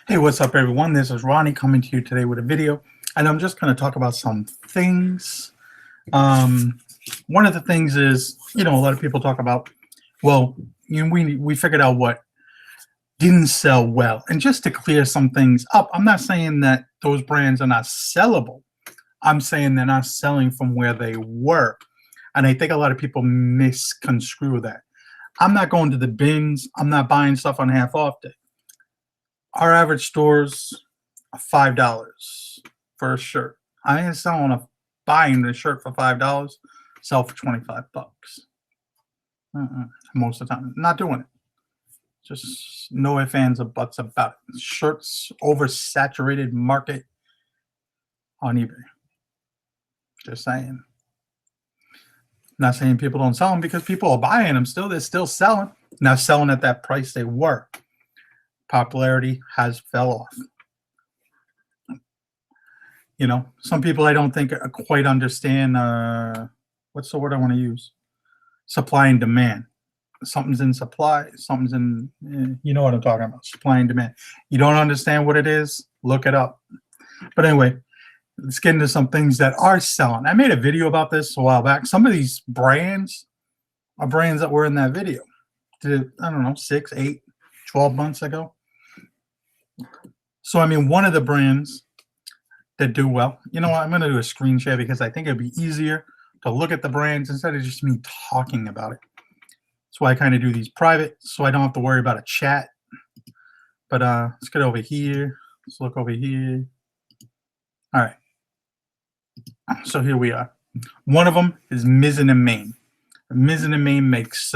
Hey, what's up, everyone? This is Ronnie coming to you today with a video, and I'm just going to talk about some things. One of the things is, a lot of people talk about, well, we figured out what didn't sell well, and just to clear some things up, I'm not saying that those brands are not sellable. I'm saying they're not selling from where they were, and I think a lot of people misconstrue that. I'm not going to the bins. I'm not buying stuff on half off day. Our average stores are $5 for a shirt. I ain't buying the shirt for $5, sell for $25. Most of the time, not doing it. Just no ifs, ands, or buts about it. Shirts oversaturated market on eBay. Just saying. Not saying people don't sell them, because people are buying them still. They're still selling. Now selling at that price they were. Popularity has fell off. Some people I don't think quite understand, what's the word I want to use? Supply and demand. Something's in supply, something's in, you know what I'm talking about, supply and demand. You don't understand what it is, look it up. But anyway, let's get into some things that are selling. I made a video about this a while back. Some of these brands are brands that were in that video. I don't know, 6, 8, 12 months ago. So, one of the brands that do well, what, I'm going to do a screen share because I think it'd be easier to look at the brands instead of just me talking about it. That's why I kind of do these private, so I don't have to worry about a chat. But let's get over here. Let's look over here. All right. So here we are. One of them is Mizzen & Main. Mizzen & Main makes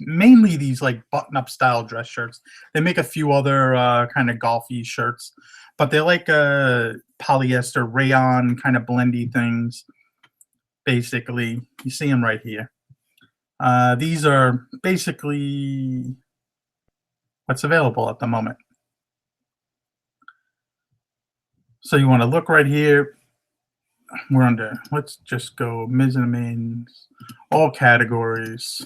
mainly these like button-up style dress shirts. They make a few other kind of golfy shirts, but they're like polyester rayon kind of blendy things. Basically, you see them right here. These are basically what's available at the moment. So you want to look right here. We're under, let's just go Mizzen & Main, all categories.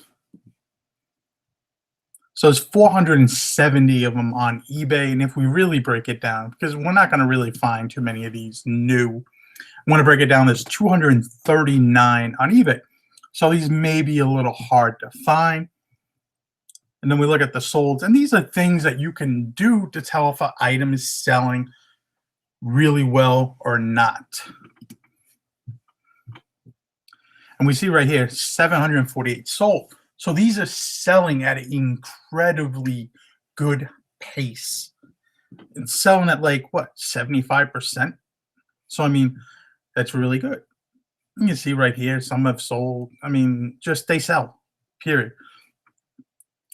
So there's 470 of them on eBay, and if we really break it down, because we're not going to really find too many of these new, I want to break it down, there's 239 on eBay. So these may be a little hard to find. And then we look at the solds, and these are things that you can do to tell if an item is selling really well or not. And we see right here, 748 sold. So these are selling at an incredibly good pace. It's selling at like, what, 75%? So, that's really good. You can see right here, some have sold. Just they sell, period.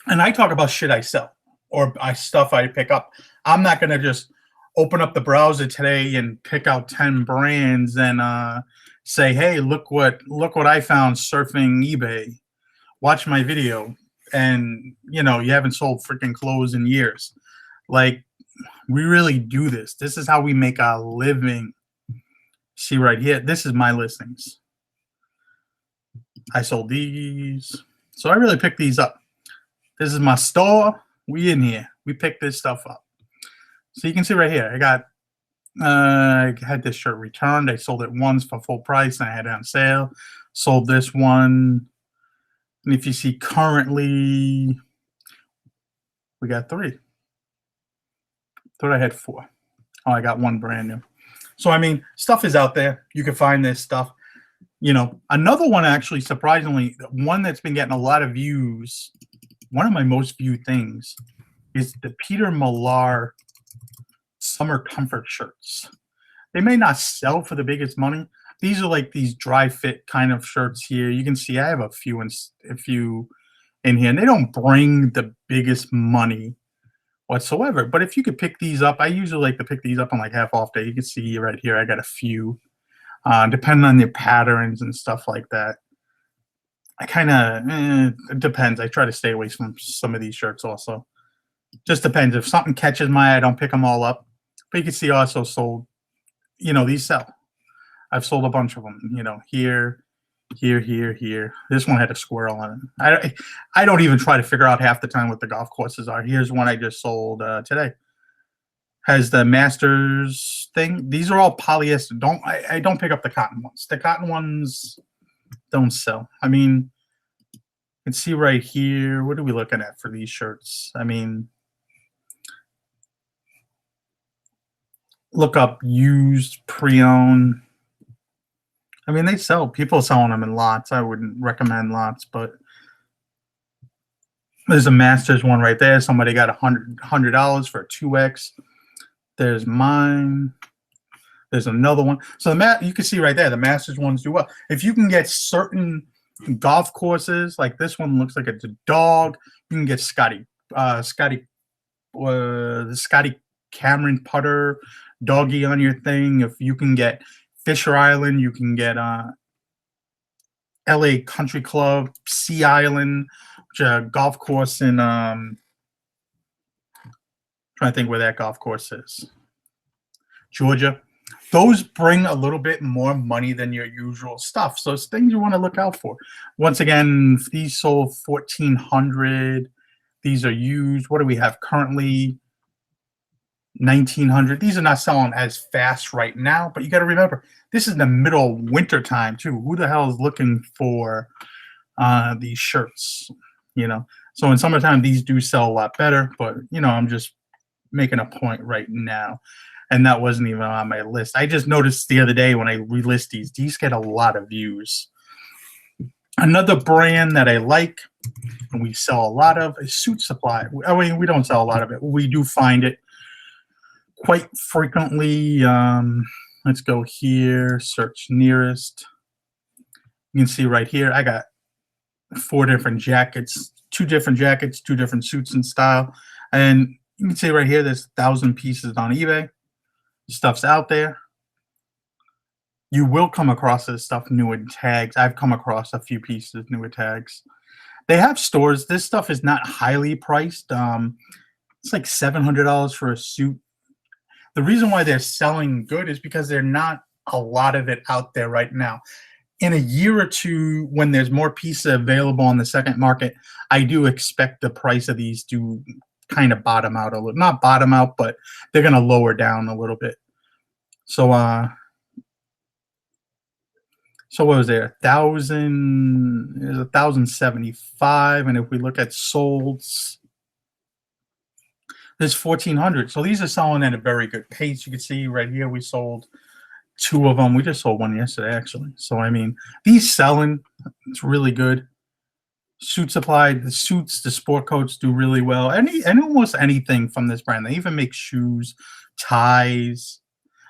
And I talk about shit I sell or stuff I pick up. I'm not going to just open up the browser today and pick out 10 brands and say, hey, look what I found surfing eBay. Watch my video, and you haven't sold freaking clothes in years. Like, we really do this. This is how we make our living. See right here, this is my listings. I sold these, so I really picked these up. This is my store. We in here. We picked this stuff up. So you can see right here, I had this shirt returned. I sold it once for full price, and I had it on sale. Sold this one. And if you see currently, we got 3. Thought I had 4. Oh, I got 1 brand new. So, stuff is out there. You can find this stuff. Another one, actually, surprisingly, one that's been getting a lot of views, one of my most viewed things, is the Peter Millar summer comfort shirts. They may not sell for the biggest money. These are like these dry fit kind of shirts here. You can see I have a few in here, and they don't bring the biggest money whatsoever. But if you could pick these up, I usually like to pick these up on like half off day. You can see right here, I got a few, depending on their patterns and stuff like that. I kind of, it depends. I try to stay away from some of these shirts also. Just depends. If something catches my eye, I don't pick them all up. But you can see also sold, these sell. I've sold a bunch of them, here, here. This one had a squirrel on it. I don't even try to figure out half the time what the golf courses are. Here's one I just sold today. has the Masters thing. These are all polyester. I don't pick up the cotton ones. The cotton ones don't sell. I mean, you can see right here. What are we looking at for these shirts? I mean, look up used, pre-owned. I mean, they sell. People selling them in lots. I wouldn't recommend lots, but there's a Masters one right there. Somebody got $100 for a 2X. There's mine. There's another one. So you can see right there, the Masters ones do well. If you can get certain golf courses, like this one looks like it's a dog, you can get the Scotty Cameron putter doggy on your thing. If you can get Fisher Island, you can get LA Country Club, Sea Island, which is a golf course in trying to think where that golf course is. Georgia. Those bring a little bit more money than your usual stuff. So it's things you want to look out for. Once again, these sold $1,400. These are used. What do we have currently? $1,900. These are not selling as fast right now, but you got to remember, this is the middle of winter time too. Who the hell is looking for these shirts? You know, so in summertime, these do sell a lot better, but you know, I'm just making a point right now. And that wasn't even on my list. I just noticed the other day when I relist these get a lot of views. Another brand that I like and we sell a lot of is Suit Supply. I mean, we don't sell a lot of it. We do find it quite frequently. Let's go here, search nearest. You can see right here, I got 4 different jackets, 2 different jackets, 2 different suits in style. And you can see right here, there's 1,000 pieces on eBay. Stuff's out there. You will come across this stuff new in tags. I've come across a few pieces new with tags. They have stores. This stuff is not highly priced. It's like $700 for a suit. The reason why they're selling good is because there's not a lot of it out there right now. In a year or two, when there's more pieces available on the second market, I do expect the price of these to kind of bottom out a little. Not bottom out, but they're going to lower down a little bit. So, so what was there? 1,075, and if we look at solds, there's 1,400. So these are selling at a very good pace. You can see right here we sold 2 of them. We just sold 1 yesterday, actually. So I mean, these selling, it's really good. Suit Supply, the suits, the sport coats do really well. And almost anything from this brand. They even make shoes, ties.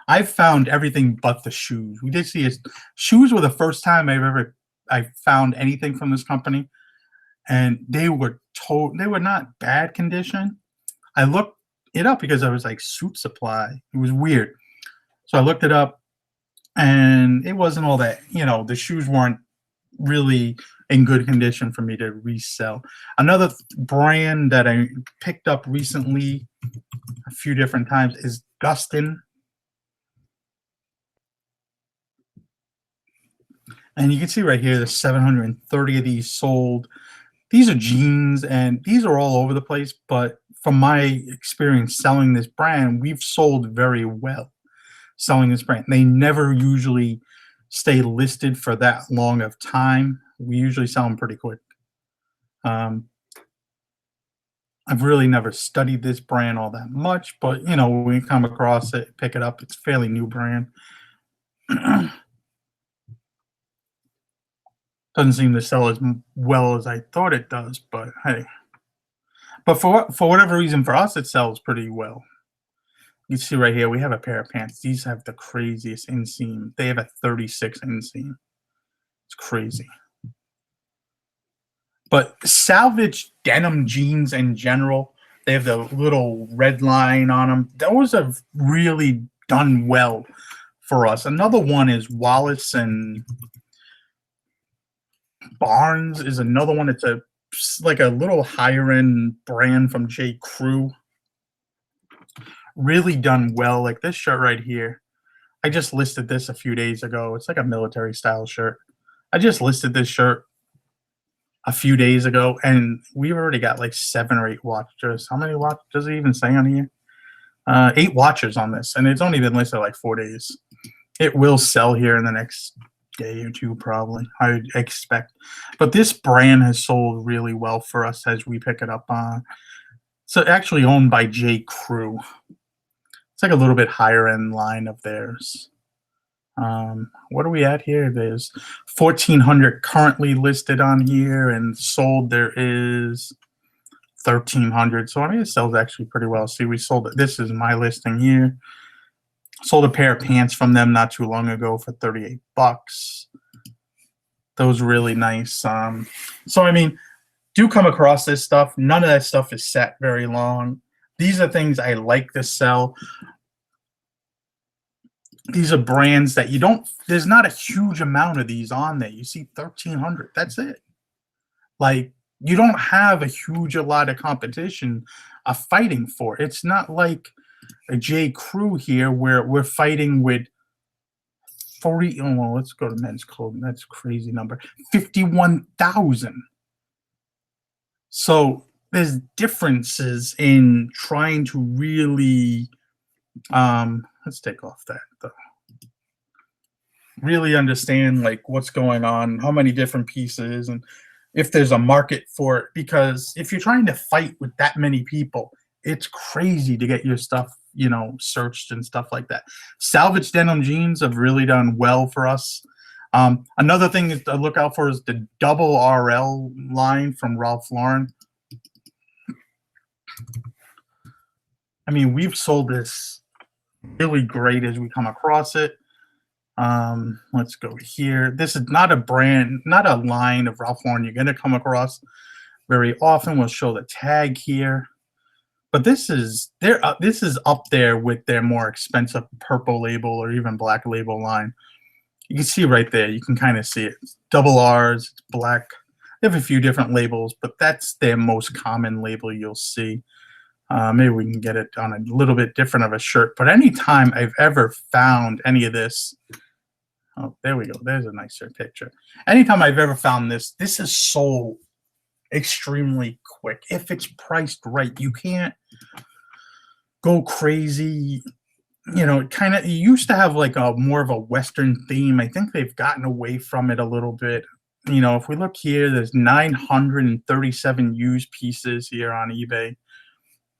I've found everything but the shoes. We did see shoes were the first time I found anything from this company, and they were not bad condition. I looked it up because I was like, Suit Supply. It was weird. So I looked it up, and it wasn't all that, you know, the shoes weren't really in good condition for me to resell. Another brand that I picked up recently a few different times is Gustin. And you can see right here, there's 730 of these sold. These are jeans, and these are all over the place. But from my experience selling this brand, we've sold very well selling this brand. They never usually stay listed for that long of time. We usually sell them pretty quick. I've really never studied this brand all that much, but you know, when we come across it, pick it up. It's a fairly new brand. Doesn't seem to sell as well as I thought it does, but hey. But for whatever reason, for us, it sells pretty well. You see right here, we have a pair of pants. These have the craziest inseam. They have a 36 inseam. It's crazy. But salvage denim jeans in general, they have the little red line on them. Those have really done well for us. Another one is Wallace and Barnes is another one. It's like a little higher end brand from J. Crew. Really done well. Like this shirt right here. I just listed this a few days ago. It's like a military style shirt. I just listed this shirt a few days ago, and we've already got like 7 or 8 watches. How many watches does it even say on here? 8 watches on this, and it's only been listed like 4 days. It will sell here in the next day or two, probably, I would expect. But this brand has sold really well for us as we pick it up. So actually owned by J. Crew. It's like a little bit higher end line of theirs. What are we at here? There's 1,400 currently listed on here, and sold there is 1,300. So I mean, it sells actually pretty well. See, we sold it. This is my listing here. Sold a pair of pants from them not too long ago for 38 bucks. Those are really nice. So I mean, do come across this stuff. None of that stuff is set very long. These are things I like to sell. These are brands that you don't, there's not a huge amount of these on there. You see 1,300, that's it. Like, you don't have a huge, a lot of competition fighting for. It's not like a J. Crew here where we're fighting with 40, oh, well, let's go to men's clothing. That's a crazy number. 51,000. So there's differences in trying to really, let's take off that though. Really understand like what's going on, how many different pieces, and if there's a market for it. Because if you're trying to fight with that many people, it's crazy to get your stuff, you know, searched and stuff like that. Salvage denim jeans have really done well for us. Another thing to look out for is the double RL line from Ralph Lauren. I mean, we've sold this really great as we come across it. Let's go here. This is not a brand, not a line of Ralph Lauren you're going to come across very often. We'll show the tag here. But this is up there with their more expensive purple label or even black label line. You can see right there. You can kind of see it. It's double R's, it's black. They have a few different labels, but that's their most common label you'll see. Maybe we can get it on a little bit different of a shirt. But anytime I've ever found any of this, oh, there we go. There's a nicer picture. Anytime I've ever found this, this is sold extremely quick. If it's priced right, you can't go crazy. You know, it used to have like a more of a Western theme. I think they've gotten away from it a little bit. You know, if we look here, there's 937 used pieces here on eBay.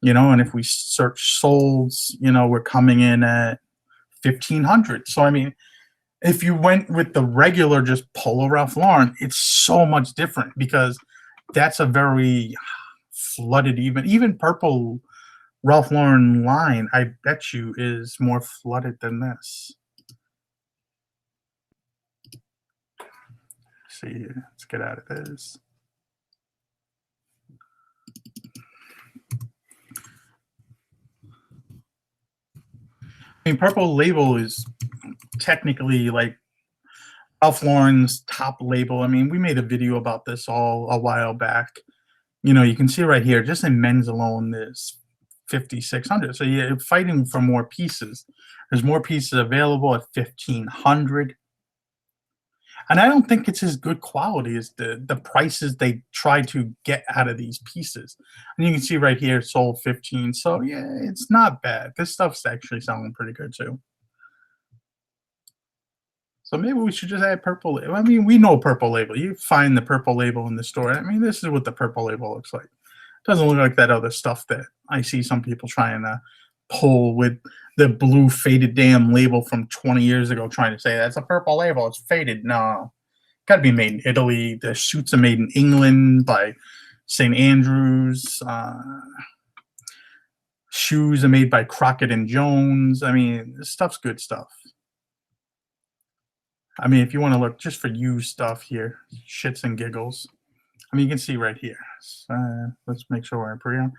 You know, and if we search solds, you know, we're coming in at 1,500. So, I mean, if you went with the regular just Polo Ralph Lauren, it's so much different because that's a very flooded, even purple Ralph Lauren line, I bet you, is more flooded than this. Let's see here. Let's get out of this. I mean, purple label is technically like Ralph Lauren's top label. I mean, we made a video about this all a while back. You know, you can see right here, just in men's alone, there's 5,600. So you're fighting for more pieces. There's more pieces available at 1,500. And I don't think it's as good quality as the prices they try to get out of these pieces. And you can see right here, sold 15. So yeah, it's not bad. This stuff's actually selling pretty good too. So maybe we should just add purple label. I mean, we know purple label. You find the purple label in the store. I mean, this is what the purple label looks like. It doesn't look like that other stuff that I see some people trying to pull with the blue faded damn label from 20 years ago, trying to say that's a purple label. It's faded. No, got to be made in Italy. The suits are made in England by St. Andrews. Shoes are made by Crockett and Jones. I mean, this stuff's good stuff. I mean, if you want to look just for used stuff here, shits and giggles. I mean, you can see right here. Let's make sure we're in pre-on.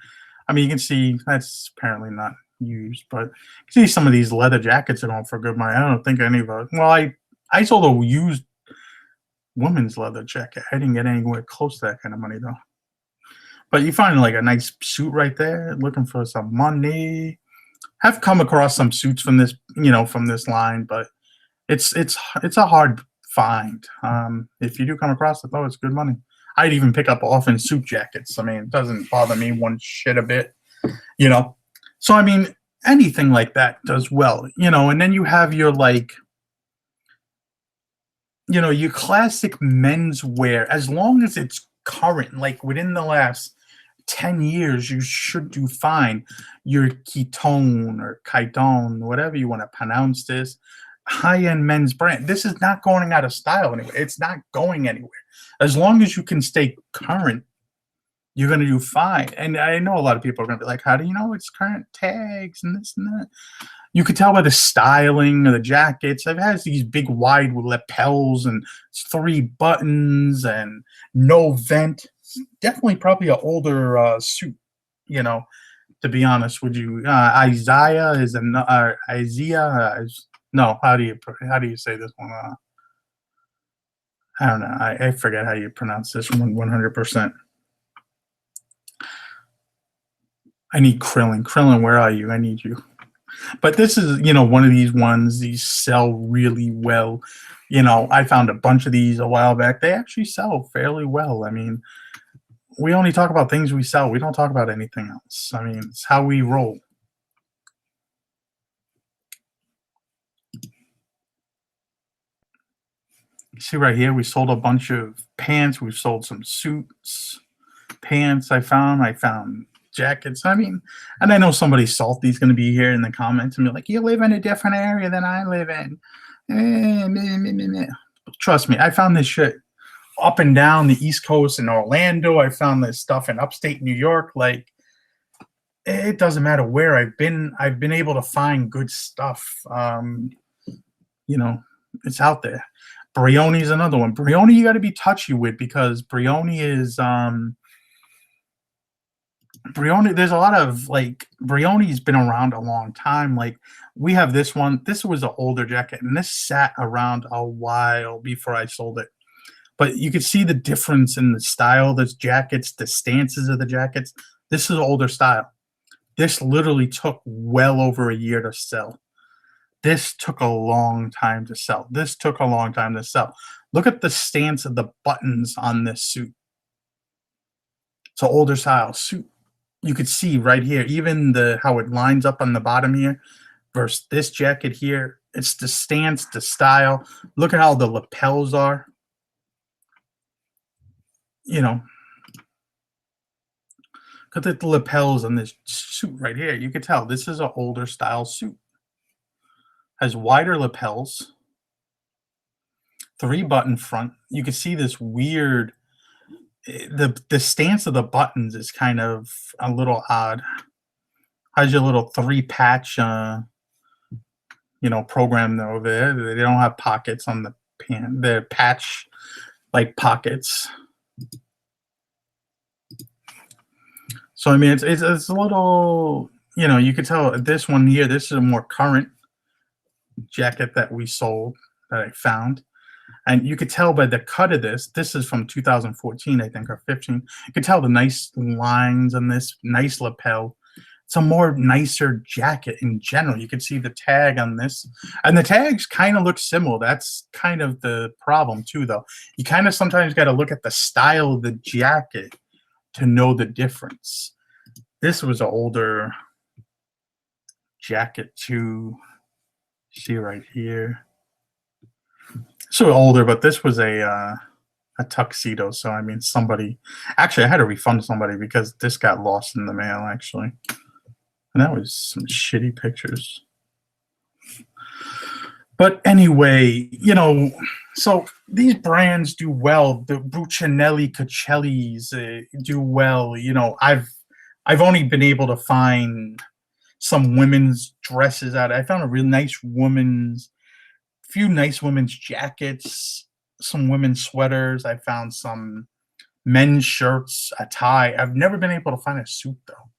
I mean, you can see that's apparently not used, but you can see some of these leather jackets are going for good money. I don't think any of those. Well, I sold a used women's leather jacket. I didn't get anywhere close to that kind of money though. But you find like a nice suit right there, looking for some money. I've come across some suits from this, you know, from this line, but it's a hard find. If you do come across it though, it's good money. I'd even pick up often suit jackets. I mean, it doesn't bother me one shit a bit, you know. So I mean, anything like that does well, and then you have your like, your classic menswear, as long as it's current, like within the last 10 years, you should do fine. Your ketone or chiton, whatever you want to pronounce this, high-end men's brand. This is not going out of style anywhere. It's not going anywhere. As long as you can stay current, you're going to do fine. And I know a lot of people are going to be like, how do you know it's current tags and this and that? You could tell by the styling of the jackets. It has these big wide lapels and 3 buttons and no vent. Definitely probably an older suit, to be honest with you. Isaiah is Isaiah. No, how do you say this one? I don't know. I forget how you pronounce this one 100%. I need Krillin. Krillin, where are you? I need you. But this is, one of these ones. These sell really well. I found a bunch of these a while back. They actually sell fairly well. I mean, we only talk about things we sell. We don't talk about anything else. I mean, it's how we roll. See right here, we sold a bunch of pants. We've sold some suits, pants. I found jackets. I mean, and I know somebody salty's going to be here in the comments and be like, you live in a different area than I live in. Trust me, I found this shit up and down the East Coast in Orlando. I found this stuff in upstate New York. Like, it doesn't matter where I've been able to find good stuff. It's out there. Brioni is another one. Brioni you got to be touchy with, because Brioni is Brioni, there's a lot of like, Brioni's been around a long time. Like, we have this one. This was an older jacket, and this sat around a while before I sold it. But you can see the difference in the style of the jackets, the stances of the jackets. This is older style. This literally took well over a year to sell. This took a long time to sell. This took a long time to sell. Look at the stance of the buttons on this suit. It's an older style suit. You could see right here, even how it lines up on the bottom here versus this jacket here. It's the stance, the style. Look at how the lapels are. Look at the lapels on this suit right here. You could tell this is an older style suit. Has wider lapels, 3-button front. You can see this weird, the stance of the buttons is kind of a little odd. Has your little 3-patch, program over there. They don't have pockets on the pant. They're patch like pockets. So I mean, it's a little, you could tell this one here. This is a more current jacket that we sold, that I found, and you could tell by the cut of this. This is from 2014, I think, or 15. You could tell the nice lines on this, nice lapel. It's a more nicer jacket in general. You could see the tag on this, and the tags kind of look similar. That's kind of the problem too, though. You kind of sometimes got to look at the style of the jacket to know the difference. This was an older jacket too. See right here. So older, but this was a tuxedo. So I mean, somebody, actually, I had to refund somebody because this got lost in the mail, actually, and that was some shitty pictures. But anyway, so these brands do well. The Buccinelli Cocellis do well. I've only been able to find some women's dresses out. I found a really nice few nice women's jackets, some women's sweaters. I found some men's shirts, a tie. I've never been able to find a suit though.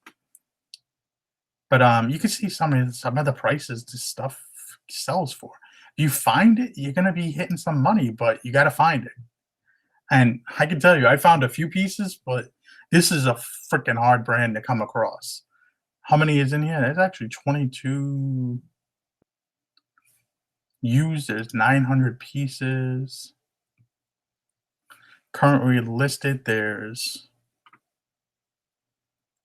But you can see some of the prices this stuff sells for. If you find it, you're gonna be hitting some money, but you gotta find it. And I can tell you, I found a few pieces, but this is a freaking hard brand to come across. How many is in here? There's actually 22 used. There's 900 pieces. Currently listed, there's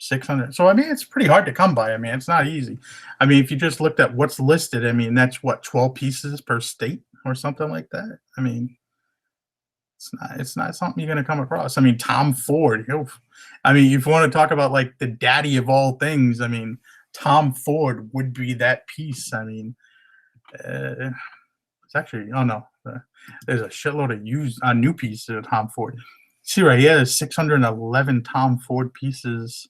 600. So I mean, it's pretty hard to come by. I mean, it's not easy. I mean, if you just looked at what's listed, I mean, that's what, 12 pieces per state or something like that. I mean, it's not something you're gonna come across. I mean, Tom Ford. I mean, if you want to talk about like the daddy of all things, I mean, Tom Ford would be that piece. I mean, it's actually, oh no, there's a shitload of used new pieces of Tom Ford. See right here, there's 611 Tom Ford pieces,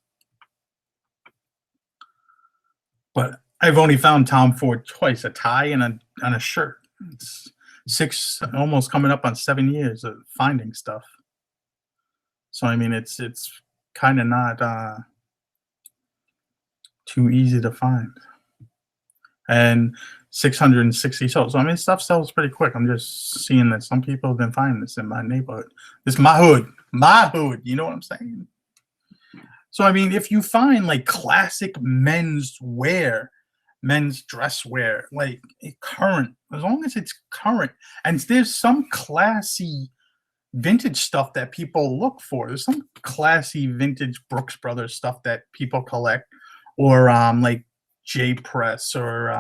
but I've only found Tom Ford twice: a tie and a shirt. It's almost coming up on 7 years of finding stuff. So I mean, it's kind of not too easy to find. And 660 sold. So I mean, stuff sells pretty quick. I'm just seeing that some people have been finding this in my neighborhood. This is my hood. You know what I'm saying? So I mean, if you find like classic men's wear, men's dress wear, like current, as long as it's current, and there's some classy vintage stuff that people look for. There's some classy vintage Brooks Brothers stuff that people collect, or like J Press, or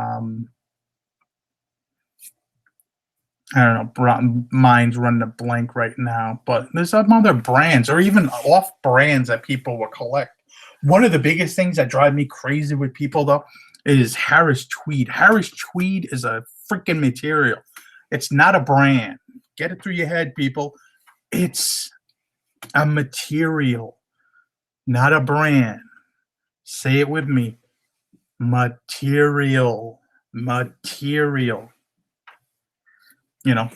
I don't know. Mine's running a blank right now, but there's some other brands, or even off brands, that people will collect. One of the biggest things that drive me crazy with people, though, is Harris Tweed. Harris Tweed is a freaking material. It's not a brand. Get it through your head, people. It's a material, not a brand. Say it with me. Material. You know.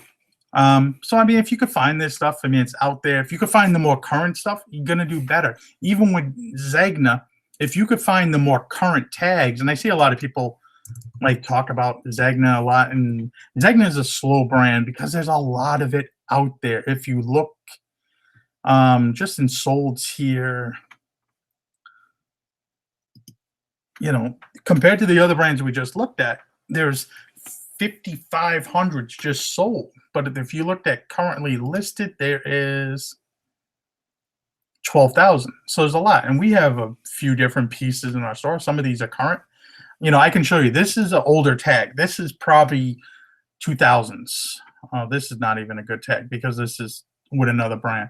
So I mean, if you could find this stuff, I mean, it's out there. If you could find the more current stuff, you're gonna do better. Even with Zegna, if you could find the more current tags, and I see a lot of people like talk about Zegna a lot, and Zegna is a slow brand because there's a lot of it out there. If you look just in solds here, you know, compared to the other brands we just looked at, there's 5,500 just sold. But if you looked at currently listed, there is 12,000. So there's a lot. And we have a few different pieces in our store. Some of these are current. You know, I can show you. This is an older tag. This is probably 2000s. This is not even a good tag because this is with another brand.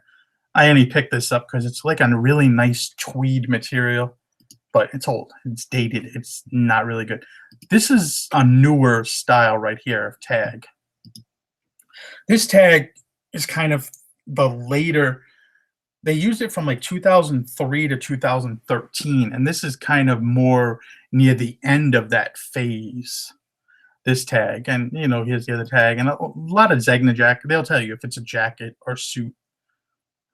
I only picked this up because it's like a really nice tweed material, but it's old. It's dated. It's not really good. This is a newer style right here of tag. This tag is kind of the later. They used it from like 2003 to 2013, and this is kind of more near the end of that phase. This tag, and you know, here's the other tag, and a lot of Zegna jacket. They'll tell you if it's a jacket or suit,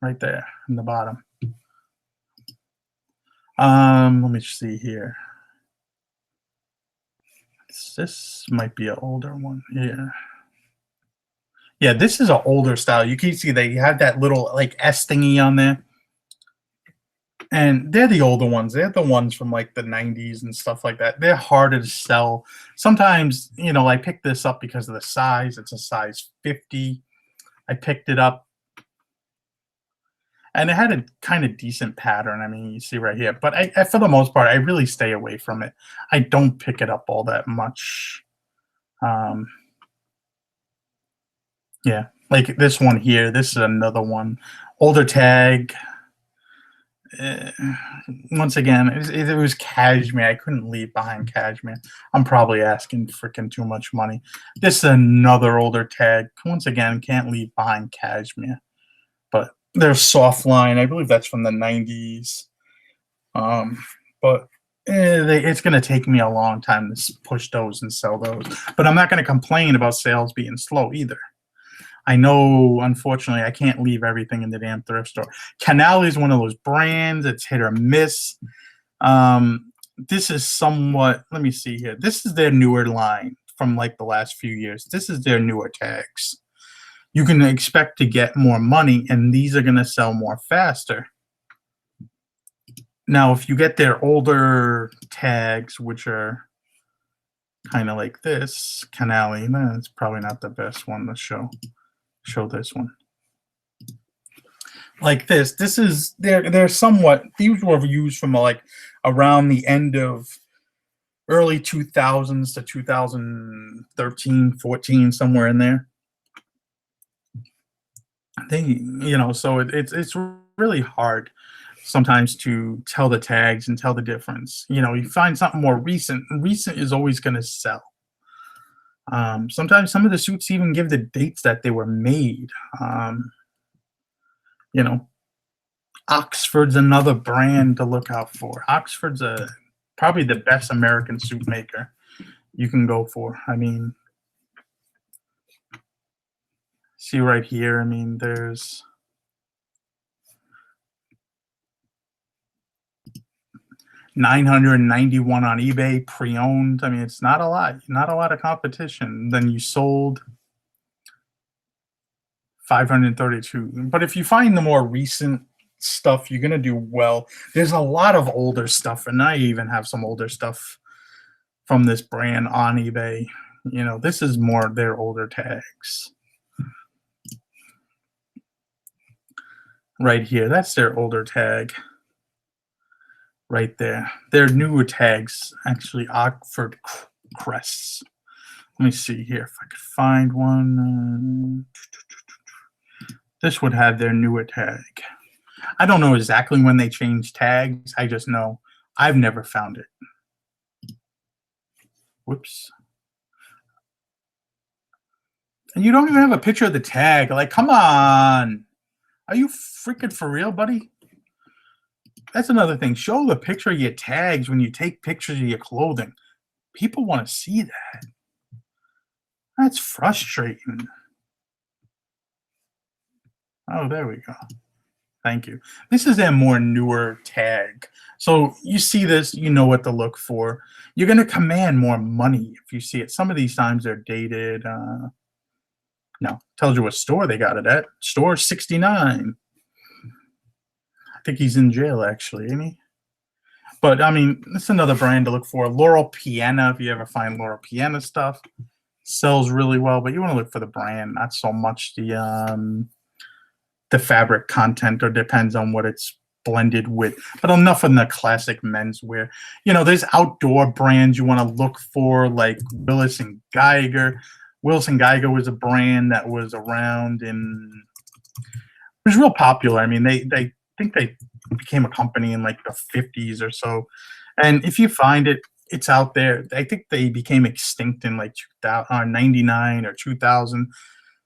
right there in the bottom. Let me see here. This might be an older one. Yeah, this is an older style. You can see they have that little like S thingy on there. And they're the older ones. They're the ones from like the 90s and stuff like that. They're harder to sell. Sometimes, you know, I picked this up because of the size. It's a size 50. I picked it up. And it had a kind of decent pattern. I mean, you see right here. But I for the most part, I really stay away from it. I don't pick it up all that much. Yeah, like this one here. This is another one. Older tag. Once again, it was cashmere. I couldn't leave behind cashmere. I'm probably asking freaking too much money. This is another older tag. Once again, can't leave behind cashmere. But there's soft line. I believe that's from the 90s. But it's going to take me a long time to push those and sell those. But I'm not going to complain about sales being slow either. I know, unfortunately, I can't leave everything in the damn thrift store. Canal is one of those brands. It's hit or miss. This is somewhat, let me see here. This is their newer line from like the last few years. This is their newer tags. You can expect to get more money, and these are going to sell more faster. Now, if you get their older tags, which are kind of like this, Canali, it's probably not the best one to show this one. like this. This is they're somewhat, these were used from like around the end of early 2000s to 2013, 14, somewhere in there. So it's really hard sometimes to tell the tags and tell the difference. You find something more recent, and recent is always going to sell. Sometimes some of the suits even give the dates that they were made. You know, Oxford's another brand to look out for. Oxford's probably the best American suit maker you can go for. I mean, see right here, I mean, there's $991 on eBay, pre-owned. I mean, it's not a lot of competition. Then you sold 532. But if you find the more recent stuff, you're gonna do well. There's a lot of older stuff, and I even have some older stuff from this brand on eBay. This is more their older tags. Right here, that's their older tag. Right there. Their newer tags, actually, Oxford crests. Let me see here if I could find one. This would have their newer tag. I don't know exactly when they changed tags. I just know I've never found it. Whoops. And you don't even have a picture of the tag. Like, come on. Are you freaking for real, buddy? That's another thing. Show the picture of your tags when you take pictures of your clothing. People want to see that. That's frustrating. Oh, there we go. Thank you. This is a more newer tag. So you see this, you know what to look for. You're going to command more money if you see it. Some of these times they're dated. No, tells you what store they got it at. Store 69. I think he's in jail, actually, isn't he? But, I mean, it's another brand to look for. Laurel Piana, if you ever find Laurel Piana stuff, sells really well. But you want to look for the brand, not so much the fabric content, or depends on what it's blended with. But enough in the classic menswear. There's outdoor brands you want to look for, like Willis & Geiger. Willis & Geiger was a brand that was around it was real popular. I mean, they think they became a company in like the 50s or so. And if you find it, it's out there. I think they became extinct in like 99 or 2000.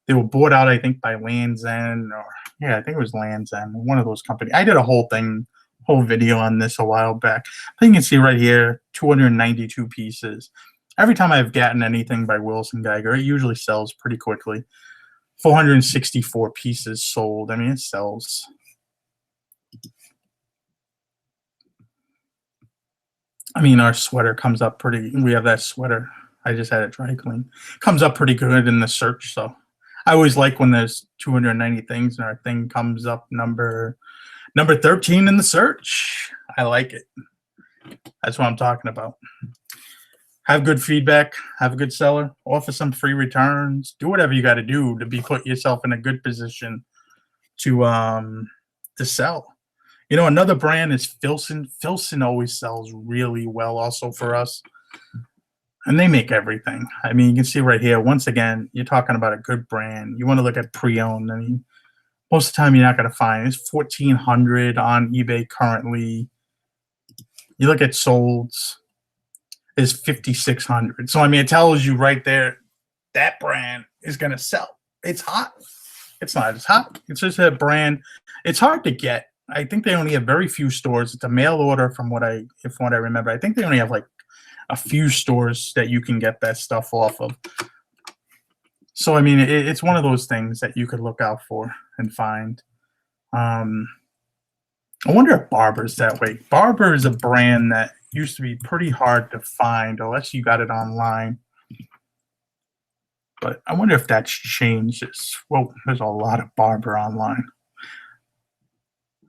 They were bought out, I think, by Land's End, I think it was Land's End, one of those companies. I did a whole video on this a while back. But you can see right here, 292 pieces. Every time I've gotten anything by Willis & Geiger, it usually sells pretty quickly. 464 pieces sold. I mean, it sells. I mean, our sweater comes up we have that sweater. I just had it dry clean. Comes up pretty good in the search, so I always like when there's 290 things and our thing comes up number 13 in the search. I like it. That's what I'm talking about. Have good feedback, have a good seller, offer some free returns, do whatever you got to do to put yourself in a good position to sell. Another brand is Filson. Filson always sells really well also for us. And they make everything. I mean, you can see right here, once again, you're talking about a good brand. You want to look at pre-owned. I mean, most of the time you're not going to find. It's $1,400 on eBay currently. You look at solds, is $5,600. So, I mean, it tells you right there that brand is going to sell. It's hot. It's not as hot. It's just a brand. It's hard to get. I think they only have very few stores. It's a mail order from what I remember. I think they only have like a few stores that you can get that stuff off of. So, I mean, it's one of those things that you could look out for and find. I wonder if Barber's that way. Barber is a brand that used to be pretty hard to find unless you got it online. But I wonder if that's changed. Well, there's a lot of Barber online.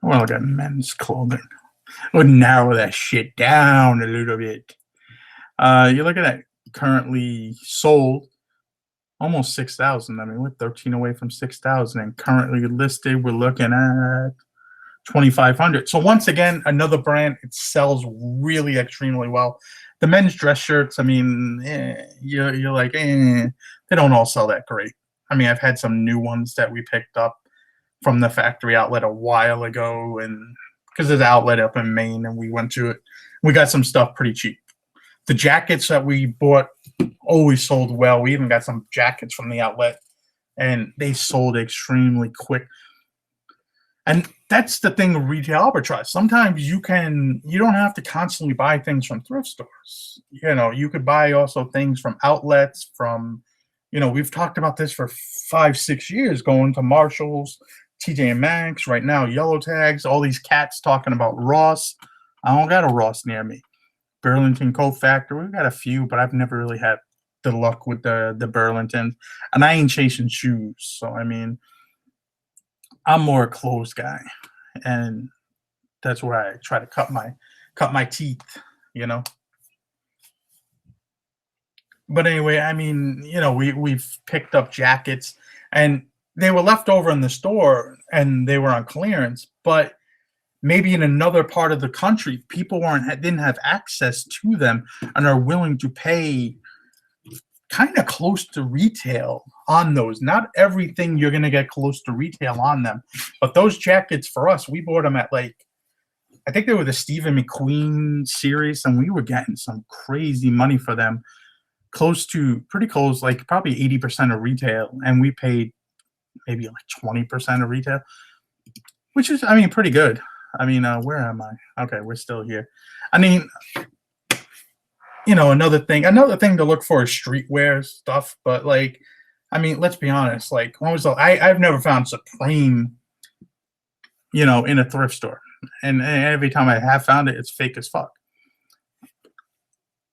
I want to look at men's clothing. I would narrow that shit down a little bit. You're looking at currently sold almost 6,000. I mean, we're 13 away from 6,000, and currently listed, we're looking at 2,500. So once again, another brand, it sells really extremely well. The men's dress shirts, I mean, you're like, they don't all sell that great. I mean, I've had some new ones that we picked up from the factory outlet a while ago, and because there's an outlet up in Maine, and we went to it, we got some stuff pretty cheap. The jackets that we bought always sold well. We even got some jackets from the outlet, and they sold extremely quick. And that's the thing of retail arbitrage. Sometimes you don't have to constantly buy things from thrift stores. You know, you could buy also things from outlets, from, you know, we've talked about this for 5-6 years, going to Marshall's, TJ Maxx, right now, Yellow Tags, all these cats talking about Ross. I don't got a Ross near me. Burlington Coat Factory, we've got a few, but I've never really had the luck with the Burlington. And I ain't chasing shoes. So, I mean, I'm more a clothes guy, and that's where I try to cut my teeth, you know. But anyway, I mean, you know, we've picked up jackets, and they were left over in the store, and they were on clearance. But maybe in another part of the country, people didn't have access to them, and are willing to pay kind of close to retail on those. Not everything you're going to get close to retail on them, but those jackets for us, we bought them at, like, I think they were the Stephen McQueen series, and we were getting some crazy money for them, pretty close, like probably 80% of retail, and we paid maybe like 20% of retail, which is, I mean, pretty good. I mean, where am I? Okay, we're still here. I mean, you know, another thing to look for is streetwear stuff. But, like, I mean, let's be honest. Like, I've never found Supreme, you know, in a thrift store, and every time I have found it, it's fake as fuck.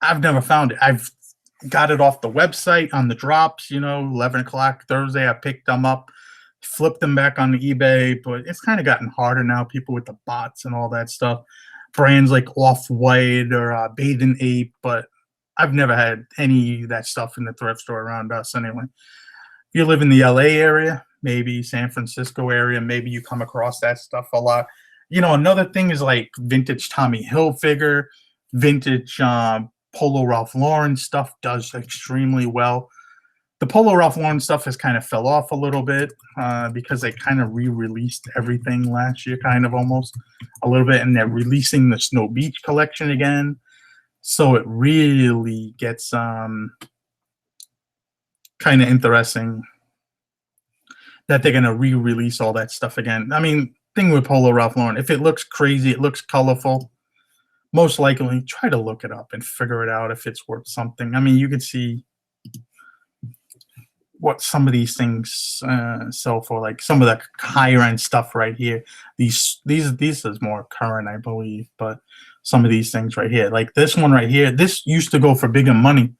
I've never found it. I've got it off the website on the drops. You know, 11 o'clock Thursday, I picked them up, flipped them back on the eBay, but it's kind of gotten harder now. People with the bots and all that stuff. Brands like Off-White or Bathing Ape, but I've never had any of that stuff in the thrift store around us anyway. If you live in the LA area, maybe San Francisco area, maybe you come across that stuff a lot. You know, another thing is like vintage Tommy Hilfiger, vintage Polo Ralph Lauren stuff does extremely well. The Polo Ralph Lauren stuff has kind of fell off a little bit because they kind of re-released everything last year, kind of almost a little bit, and they're releasing the Snow Beach collection again. So it really gets kind of interesting that they're going to re-release all that stuff again. I mean, thing with Polo Ralph Lauren, if it looks crazy, it looks colorful, most likely try to look it up and figure it out if it's worth something. I mean, you can see what some of these things sell for, like some of the higher end stuff right here. These is more current, I believe, but some of these things right here, like this one right here, this used to go for bigger money,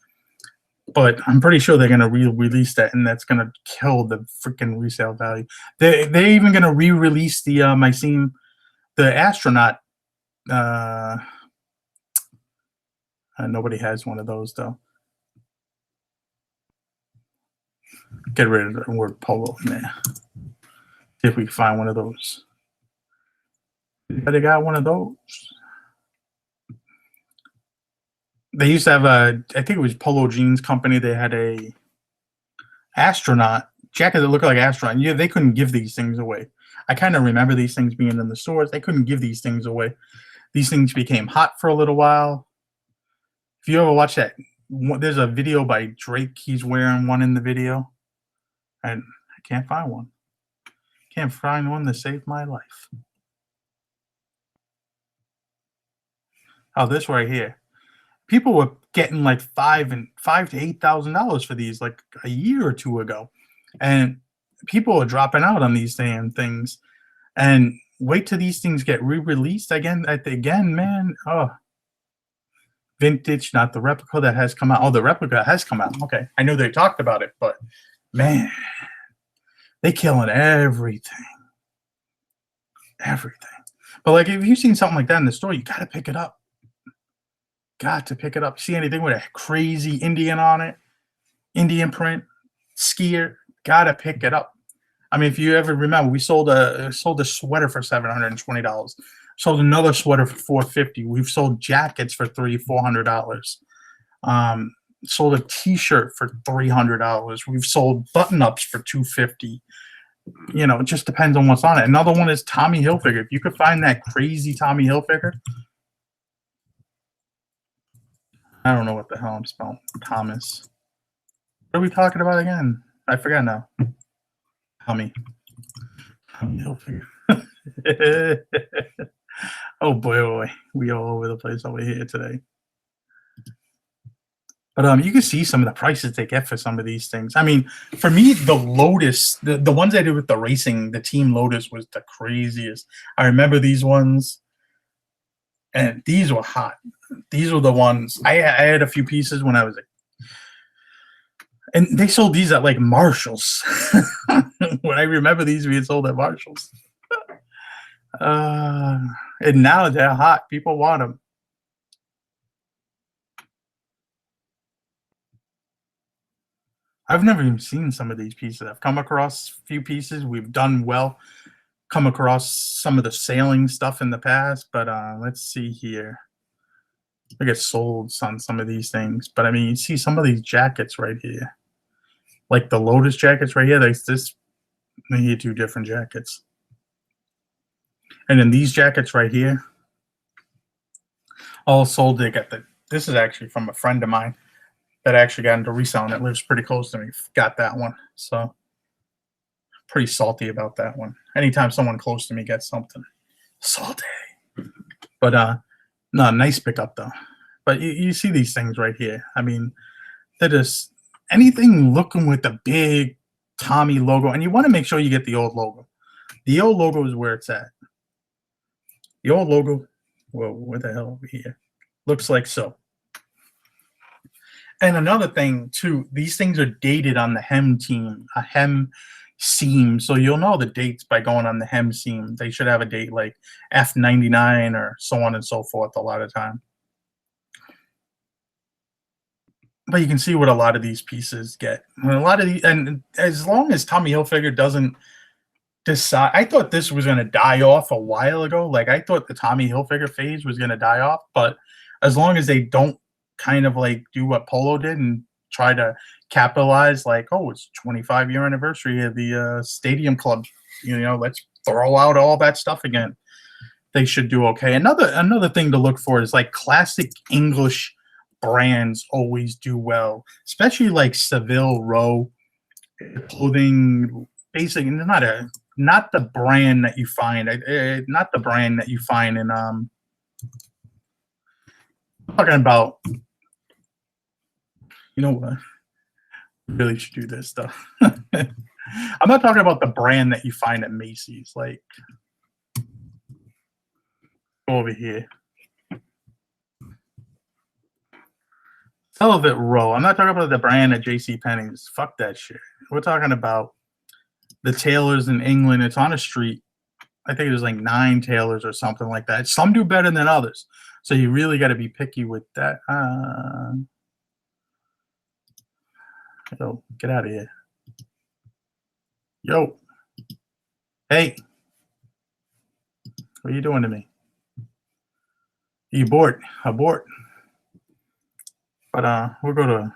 but I'm pretty sure they're gonna re-release that, and that's gonna kill the freaking resale value. They're even gonna re-release the I seen the astronaut. Nobody has one of those though. Get rid of the word polo in there. See if we can find one of those. But they got one of those. They used to have I think it was Polo Jeans Company. They had a astronaut jacket that looked like astronaut. Yeah, they couldn't give these things away. I kind of remember these things being in the stores. They couldn't give these things away. These things became hot for a little while. If you ever watch that, there's a video by Drake. He's wearing one in the video. And I can't find one. Can't find one to save my life. Oh, this right here. People were getting like $5,000 to $8,000 for these like a year or two ago, and people are dropping out on these damn things. And wait till these things get re-released again. Man. Oh, vintage, not the replica that has come out. Oh, the replica has come out. Okay, I know they talked about it, but man, they killing everything. But like, if you've seen something like that in the store, you got to pick it up. Got to pick it up. See anything with a crazy Indian on it, Indian print, skier, gotta pick it up. I mean, if you ever remember, we sold a sweater for $720. Sold another sweater for $450. We've sold jackets for $300-400. Um, Sold a T-shirt for $300. We've sold button-ups for $250. You know, it just depends on what's on it. Another one is Tommy Hilfiger. If you could find that crazy Tommy Hilfiger, I don't know what the hell I'm spelling. Thomas. What are we talking about again? I forgot now. Tommy Hilfiger. Oh boy, oh boy, we all over the place over here today. But you can see some of the prices they get for some of these things. I mean, for me, the Lotus, the ones I did with the racing, the Team Lotus was the craziest. I remember these ones, and these were hot. These were the ones I had a few pieces when I was and they sold these at like Marshalls. When I remember these being sold at Marshalls. And now they're hot. People want them. I've never even seen some of these pieces. I've come across a few pieces. We've done well. Come across some of the sailing stuff in the past, but let's see here. I get sold on some of these things, but I mean, you see some of these jackets right here, like the Lotus jackets right here. There's this. Here, two different jackets, and then these jackets right here, all sold. They got the. This is actually from a friend of mine that actually got into reselling. It lives pretty close to me. Got that one, so pretty salty about that one. Anytime someone close to me gets something, salty. But no, nice pickup though. But you see these things right here. I mean, they're just anything looking with the big Tommy logo, and you want to make sure you get the old logo. The old logo is where it's at. The old logo, whoa, where the hell over here? Looks like so. And another thing too, these things are dated on the hem seam, so you'll know the dates by going on the hem seam. They should have a date like F99 or so on and so forth a lot of time. But you can see what a lot of these pieces get. And a lot of these, and as long as Tommy Hilfiger doesn't decide, I thought this was going to die off a while ago. Like I thought the Tommy Hilfiger phase was going to die off, but as long as they don't kind of like do what Polo did and try to capitalize, like, oh, it's 25-year anniversary of the Stadium Club, you know, let's throw out all that stuff again. They should do okay. Another thing to look for is like classic English brands always do well, especially like Savile Row clothing. Basically, not the brand that you find, not the brand that you find in talking about. You know what? Really should do this stuff. I'm not talking about the brand that you find at Macy's. Like, go over here. Savile Row. I'm not talking about the brand at JCPenney's. Fuck that shit. We're talking about the tailors in England. It's on a street. I think there's like 9 tailors or something like that. Some do better than others. So you really got to be picky with that. Yo, get out of here. Yo. Hey. What are you doing to me? You bored? Abort. But we'll go to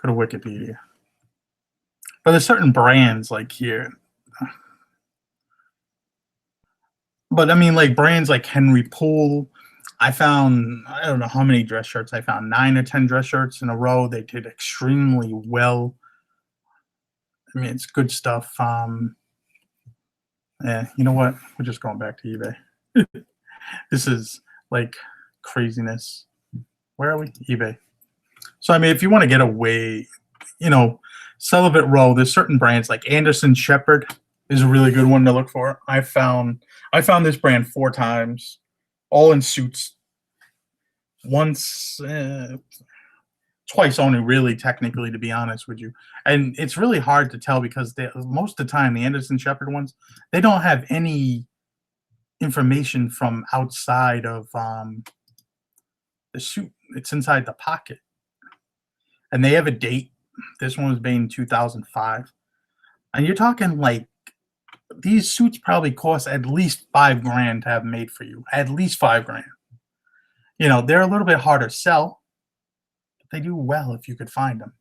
Wikipedia. But there's certain brands like here. But I mean, like brands like Henry Poole. I found, I don't know how many dress shirts I found, 9 or 10 dress shirts in a row. They did extremely well. I mean, it's good stuff. Yeah, you know what? We're just going back to eBay. This is like craziness. Where are we? eBay. So, I mean, if you want to get away, you know, Savile Row, there's certain brands like Anderson Shepherd is a really good one to look for. I found this brand 4 times, all in suits. Once, twice only, really, technically, to be honest with you. And it's really hard to tell because most of the time, the Anderson Shepherd ones, they don't have any information from outside of the suit. It's inside the pocket. and they have a date. This one was made in 2005, and you're talking like these suits probably cost at least 5 grand to have made for you. At least 5 grand. You know, they're a little bit harder to sell, but they do well if you could find them.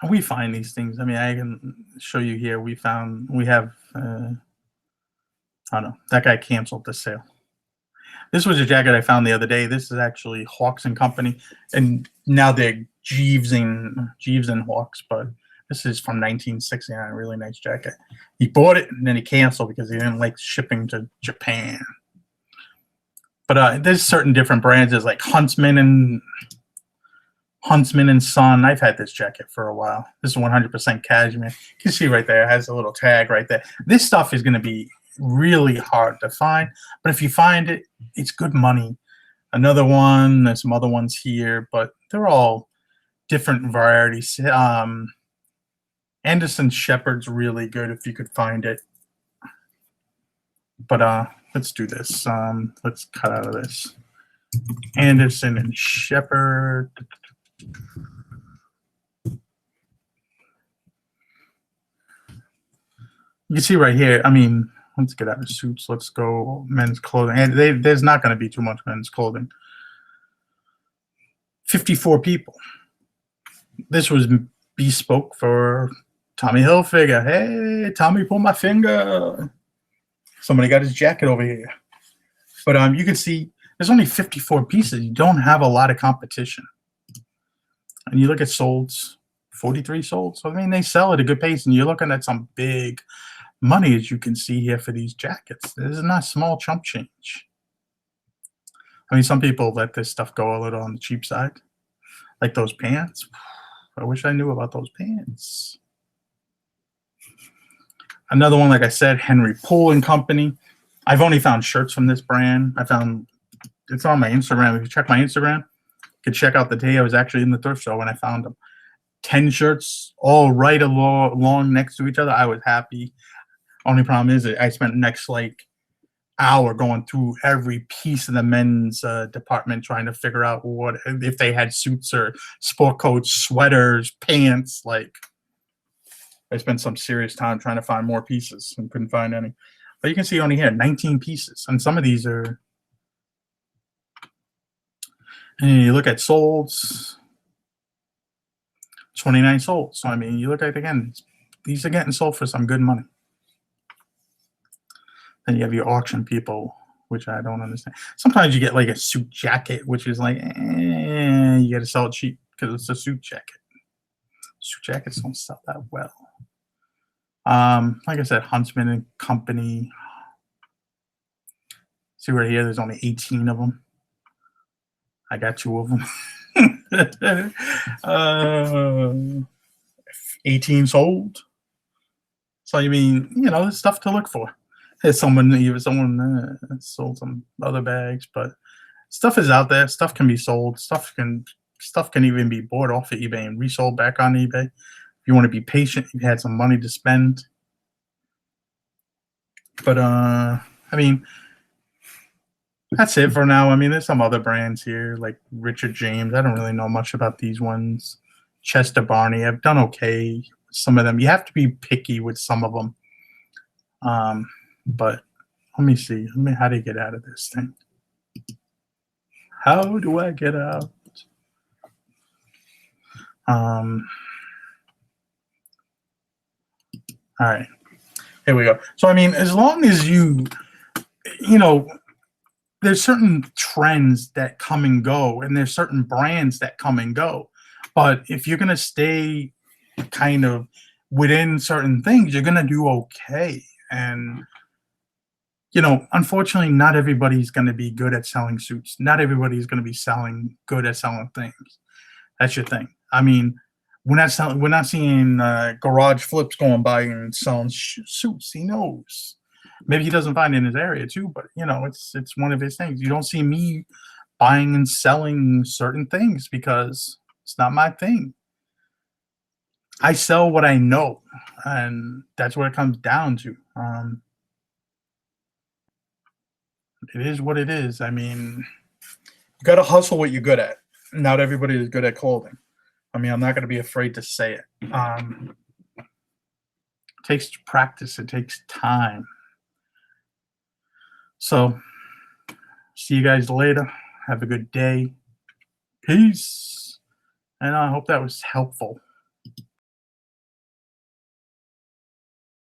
We find these things. I mean, I can show you here. We have, I don't know, that guy canceled the sale. This was a jacket I found the other day. This is actually Hawks and Company, and now they're Jeeves and Hawks, but this is from 1969. Really nice jacket. He bought it and then he canceled because he didn't like shipping to Japan. But there's certain different brands. There's like Huntsman and Son. I've had this jacket for a while. This is 100% cashmere. You can see right there, it has a little tag right there. This stuff is going to be really hard to find, but if you find it, it's good money. Another one, there's some other ones here, but they're all different varieties. Anderson Shepherd's really good if you could find it. But let's do this. Let's cut out of this. Anderson and Shepherd. You can see right here, I mean, let's get out of suits. Let's go men's clothing. And there's not going to be too much men's clothing. 54 people. This was bespoke for Tommy Hilfiger. Hey, Tommy, pull my finger. Somebody got his jacket over here. But you can see there's only 54 pieces. You don't have a lot of competition. And you look at solds, 43 sold. So, I mean, they sell at a good pace, and you're looking at some big money, as you can see here, for these jackets. This is not small chump change. I mean, some people let this stuff go a little on the cheap side, like those pants. I wish I knew about those pants. Another one, like I said, Henry Poole and Company. I've only found shirts from this brand. It's on my Instagram. If you check my Instagram, you can check out the day I was actually in the thrift store when I found them. 10 shirts all right along next to each other. I was happy. Only problem is I spent the next like hour going through every piece of the men's department trying to figure out what if they had suits or sport coats, sweaters, pants. Like, I spent some serious time trying to find more pieces and couldn't find any. But you can see only here 19 pieces, and some of these are. And you look at solds, 29 sold. So I mean, you look at it again, these are getting sold for some good money. Then you have your auction people, which I don't understand. Sometimes you get like a suit jacket, which is like, you got to sell it cheap because it's a suit jacket. Suit jackets don't sell that well. Like I said, Huntsman and Company. See right here, there's only 18 of them. I got 2 of them. 18 sold. So you mean, you know, there's stuff to look for. There's someone sold some other bags, but stuff is out there. Stuff can be sold. Stuff can even be bought off of eBay and resold back on eBay. If you want to be patient, you had some money to spend. But I mean, that's it for now. I mean, there's some other brands here like Richard James. I don't really know much about these ones. Chester Barney. I've done okay. Some of them. You have to be picky with some of them. But let me see. How do you get out of this thing? How do I get out? All right. Here we go. So, I mean, as long as you know, there's certain trends that come and go, and there's certain brands that come and go. But if you're going to stay kind of within certain things, you're going to do okay. And, you know, unfortunately, not everybody's going to be good at selling suits. Not everybody's going to be good at selling things. That's your thing. I mean, we're not seeing garage flips going by and selling suits. He knows. Maybe he doesn't find it in his area too, but you know, it's one of his things. You don't see me buying and selling certain things because it's not my thing. I sell what I know, and that's what it comes down to. it is what it is. I mean, you got to hustle what you're good at. Not everybody is good at clothing. I mean, I'm not going to be afraid to say it. It takes practice. It takes time. So, see you guys later. Have a good day. Peace. And I hope that was helpful.